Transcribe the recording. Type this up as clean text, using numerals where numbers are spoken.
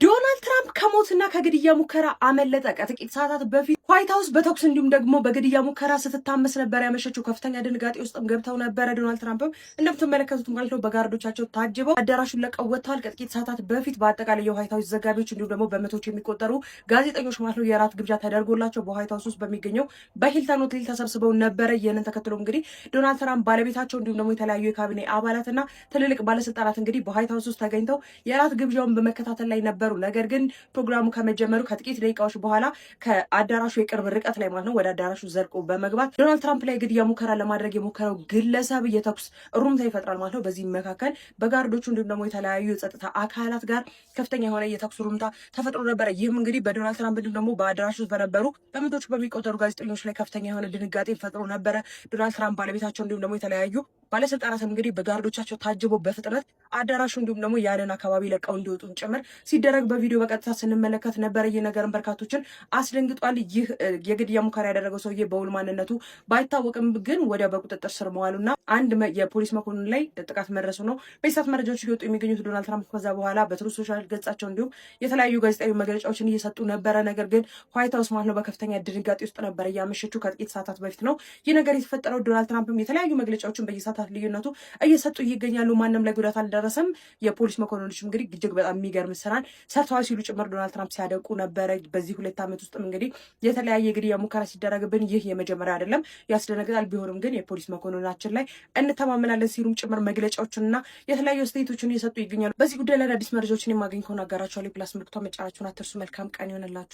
ዶናልድ ትራምፕ ከሞትና ከግድያ ሙከራ አመለጠ። ከጥቂት ሰዓታት በፊት ዋይት ሃውስ በተኩስ እንዲሁም ደግሞ በግድያ ሙከራ ስትታመስ ነበር ያመሸችው። ከፍተኛ ድንጋጤ ውስጥም ገብተው ነበረ። ዶናልድ ትራምፕም እንደምትመለከቱት ማለት ነው በጋርዶቻቸው ታጅበው አዳራሹን ለቀው ወጥተዋል። ከጥቂት ሰዓታት በፊት በአጠቃላይ የዋይት ሃውስ ዘጋቢዎች እንዲሁም ደግሞ በመቶዎች የሚቆጠሩ ጋዜጠኞች ማለት ነው የራት ግብዣ ተደርጎላቸው በዋይት ሃውስ ውስጥ በሚገኘው በሂልተን ሆቴል ተሰብስበው ነበረ። ይህንን ተከትሎ እንግዲህ ዶናልድ ትራምፕ ባለቤታቸው እንዲሁም ደግሞ የተለያዩ የካቢኔ አባላትና ትልልቅ ባለስልጣናት እንግዲህ በዋይት ሃውስ ውስጥ ተገኝተው የራት ግብዣውን በመከታተል ላይ ነበሩ። ነገር ግን ፕሮግራሙ ከመጀመሩ ከጥቂት ደቂቃዎች በኋላ ከአዳራሹ የቅርብ ርቀት ላይ ማለት ነው ወደ አዳራሹ ዘልቆ በመግባት ዶናልድ ትራምፕ ላይ ግድያ ሙከራ ለማድረግ የሞከረው ግለሰብ የተኩስ ሩምታ ይፈጥራል ማለት ነው። በዚህ መካከል በጋርዶቹ እንዲሁም ደግሞ የተለያዩ የጸጥታ አካላት ጋር ከፍተኛ የሆነ የተኩስ ሩምታ ተፈጥሮ ነበረ። ይህም እንግዲህ በዶናልድ ትራምፕ እንዲሁም ደግሞ በአዳራሹ ውስጥ በነበሩ በመቶዎች በሚቆጠሩ ጋዜጠኞች ላይ ከፍተኛ የሆነ ድንጋጤ ፈጥሮ ነበረ። ዶናልድ ትራምፕ ባለቤታቸው እንዲሁም ደግሞ የተለያዩ ባለስልጣናት እንግዲህ በጋርዶቻቸው ታጅበው በፍጥነት አዳራሹ እንዲሁም ደግሞ ያንን አካባቢ ለቀው እንዲወጡ ጭምር ሲደረግ በቪዲዮ በቀጥታ ስንመለከት ነበረ። ይህ ነገርን በርካቶችን አስደንግጧል። ይህ የግድያ ሙከራ ያደረገው ሰውዬ በውል ማንነቱ ባይታወቅም ግን ወዲያው በቁጥጥር ስር መዋሉና አንድ የፖሊስ መኮንን ላይ ጥቃት መድረሱ ነው በሰዓት መረጃዎች እየወጡ የሚገኙት። ዶናልድ ትራምፕ ከዛ በኋላ በትሩዝ ሶሻል ገጻቸው እንዲሁም የተለያዩ ጋዜጣዊ መግለጫዎችን እየሰጡ ነበረ። ነገር ግን ዋይት ሃውስ ማለት ነው በከፍተኛ ድንጋጤ ውስጥ ነበረ እያመሸችው ከጥቂት ሰዓታት በፊት ነው ይህ ነገር የተፈጠረው። ዶናልድ ትራምፕም የተለያዩ መግለጫዎችን በየሰዓታት ልዩነቱ እየሰጡ ይገኛሉ። ማንም ላይ ጉዳት አልደረሰም። የፖሊስ መኮንኖች እንግዲህ እጅግ በጣም የሚገርም ስራን ሰርተዋል ሲሉ ጭምር ዶናልድ ትራምፕ ሲያደቁ ነበረ። በዚህ 2 ዓመት ውስጥም እንግዲህ የተለያየ ግድያ ሙከራ ሲደረግብን ይህ የመጀመሪያ አይደለም፣ ያስደነግጣል። ቢሆንም ግን የፖሊስ መኮንናችን ላይ እንተማመናለን ሲሉም ጭምር መግለጫዎችንና የተለያዩ አስተያየቶችን እየሰጡ ይገኛሉ። በዚህ ጉዳይ ላይ አዲስ መረጃዎችን የማገኝ ከሆነ አጋራችኋለሁ። ፕላስ ምልክቷን መጫናችሁን አትርሱ። መልካም ቀን ይሆንላችሁ።